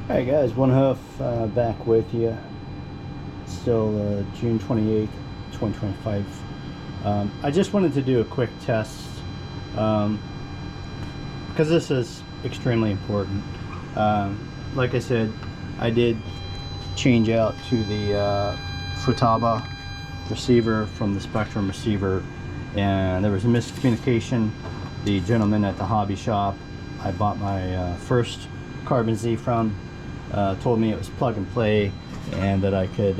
Alright guys, one huff back with you. Still June 28th, 2025. I just wanted to do a quick test because this is extremely important. Like I said, I did change out to the Futaba receiver from the Spectrum receiver, and there was a miscommunication. The gentleman at the hobby shop I bought my first Carbon Z from told me it was plug and play, and that I could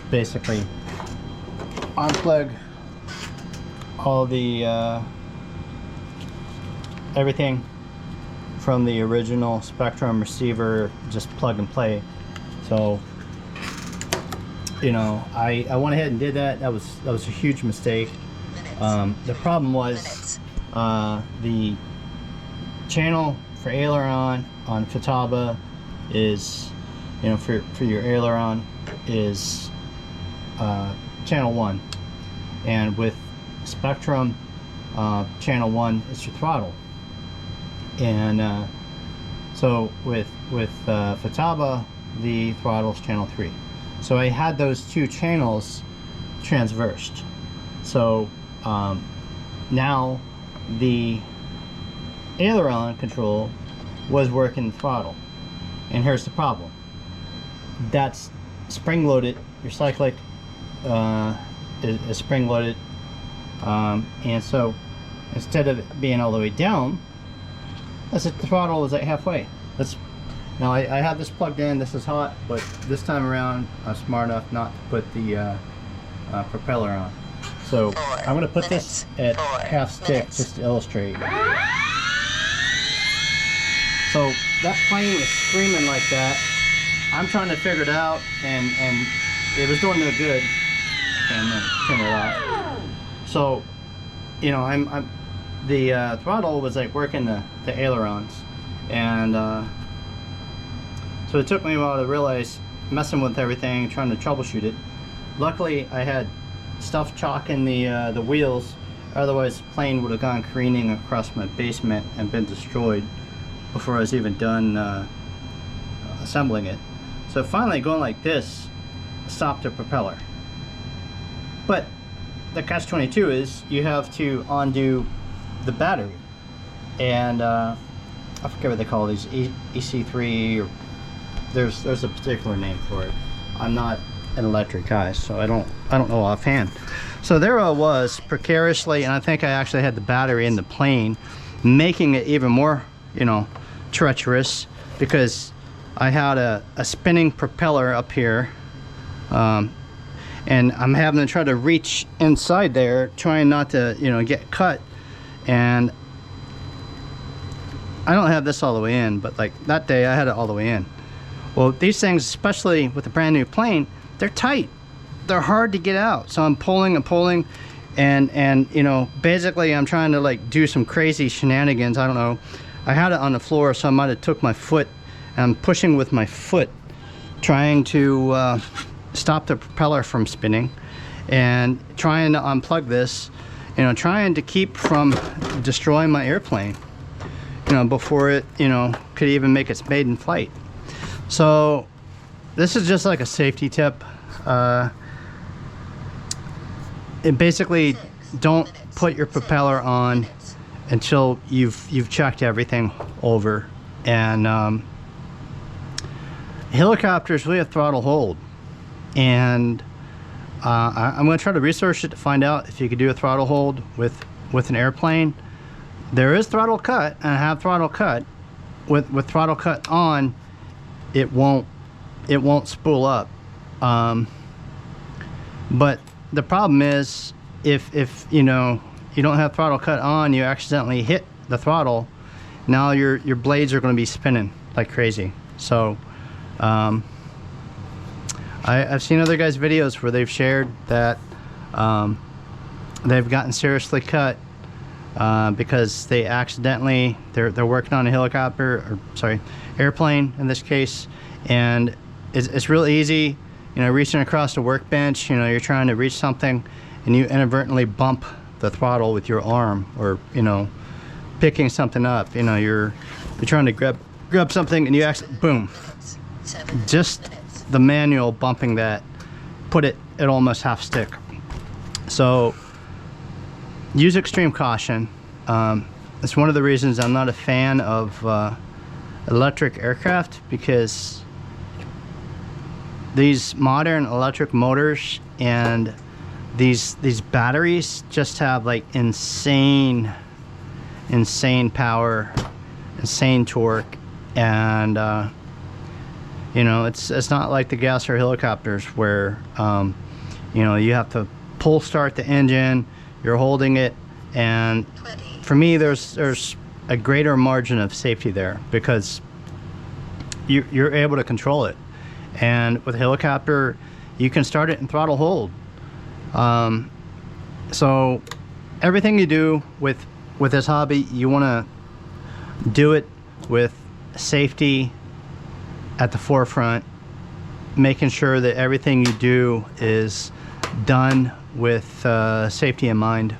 basically unplug all the everything from the original Spectrum receiver, just plug and play. So, you know, I went ahead and did that. That was a huge mistake. The problem was the channel for aileron on Futaba is, you know, for your aileron is channel 1, and with Spectrum channel 1 is your throttle, and so with Futaba the throttle is channel 3. So I had those two channels transversed. So now the aileron control was working the throttle, and here's the problem. That's spring loaded. Your cyclic is spring loaded, and so instead of it being all the way down, the throttle is at halfway. Now I have this plugged in. This is hot, but this time around I'm smart enough not to put the propeller on. So I'm going to put this at half stick just to illustrate. So that plane was screaming like that. I'm trying to figure it out, and it was doing no good. Okay, I'm gonna turn it off. So, you know, the throttle was like working the ailerons, and so it took me a while to realize, messing with everything, trying to troubleshoot it. Luckily, I had stuff chalking the wheels, otherwise the plane would have gone careening across my basement and been destroyed before I was even done assembling it. So finally, going like this stopped the propeller. But the catch-22 is you have to undo the battery, and I forget what they call these, EC3, or there's a particular name for it. I'm not an electric guy, so I don't know offhand. So there I was precariously, and I think I actually had the battery in the plane, making it even more, you know, treacherous, because I had a spinning propeller up here, and I'm having to try to reach inside there, trying not to, you know, get cut. And I don't have this all the way in, but like that day I had it all the way in. Well, these things, especially with a brand new plane, they're tight. They're hard to get out. So I'm pulling and pulling, and you know, basically I'm trying to like do some crazy shenanigans. I don't know. I had it on the floor, so I might have took my foot, and I'm pushing with my foot, trying to stop the propeller from spinning, and trying to unplug this, you know, trying to keep from destroying my airplane, you know, before it, you know, could even make its maiden flight. So this is just like a safety tip. And basically, don't put your propeller on until you've checked everything over. And helicopters, we have throttle hold, and I'm going to try to research it to find out if you could do a throttle hold with an airplane. There is throttle cut, and I have throttle cut. With throttle cut on, it won't spool up. But the problem is, if you know, you don't have throttle cut on, you accidentally hit the throttle, now your blades are going to be spinning like crazy. So I've seen other guys' videos where they've shared that they've gotten seriously cut because they accidentally, they're working on a helicopter, or sorry, airplane in this case, and it's real easy, you know, reaching across the workbench, you know, you're trying to reach something and you inadvertently bump the throttle with your arm, or, you know, picking something up, you know, you're trying to grab grab something and you actually, boom, just the manual bumping that put it at almost half stick. So use extreme caution. It's one of the reasons I'm not a fan of electric aircraft, because these modern electric motors and these batteries just have like insane power, insane torque, and you know, it's not like the gas or helicopters where you know, you have to pull start the engine, you're holding it, and for me there's a greater margin of safety there because you're able to control it. And with a helicopter, you can start it in throttle hold. So everything you do with this hobby, you want to do it with safety at the forefront, making sure that everything you do is done with safety in mind.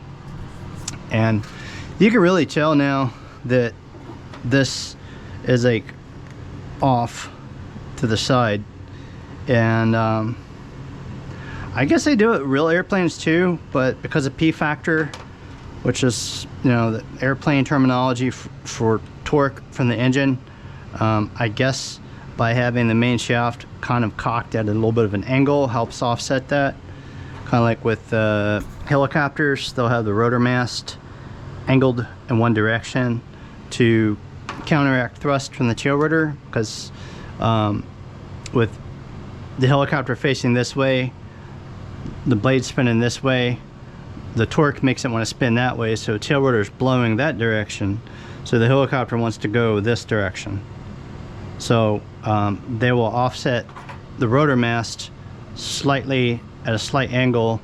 And you can really tell now that this is like off to the side, and I guess they do it with real airplanes too, but because of P factor, which is, you know, the airplane terminology for torque from the engine, I guess by having the main shaft kind of cocked at a little bit of an angle helps offset that. Kind of like with helicopters, they'll have the rotor mast angled in one direction to counteract thrust from the tail rotor, because with the helicopter facing this way, the blade spinning this way, the torque makes it want to spin that way, so tail rotor is blowing that direction, so the helicopter wants to go this direction. So they will offset the rotor mast slightly at a slight angle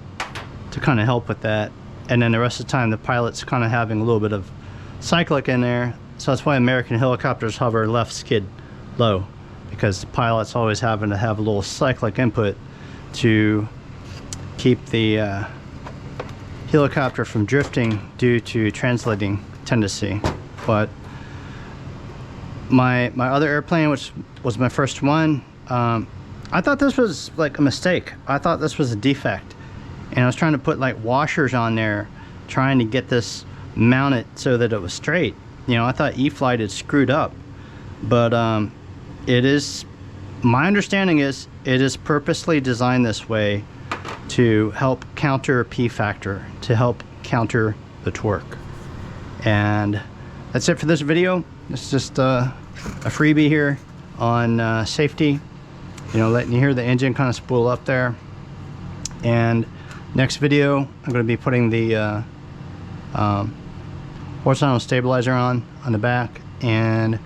to kind of help with that, and then the rest of the time the pilot's kind of having a little bit of cyclic in there. So that's why American helicopters hover left skid low, because the pilot's always having to have a little cyclic input to keep the helicopter from drifting due to translating tendency. But my other airplane, which was my first one, I thought this was like a mistake. I thought this was a defect, and I was trying to put like washers on there, trying to get this mounted so that it was straight. You know, I thought E-Flite had screwed up, but it is, my understanding is, it is purposely designed this way to help counter P factor, to help counter the torque. And that's it for this video. It's just a freebie here on safety, you know, letting you hear the engine kind of spool up there. And next video, I'm going to be putting the horizontal stabilizer on the back and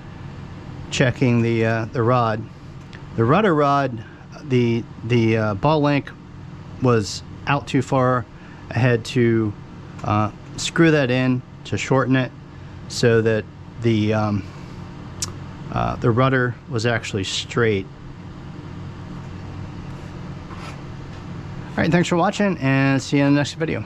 checking the rod. The rudder rod, the ball link was out too far. I had to screw that in to shorten it so that the rudder was actually straight. All right, thanks for watching, and see you in the next video.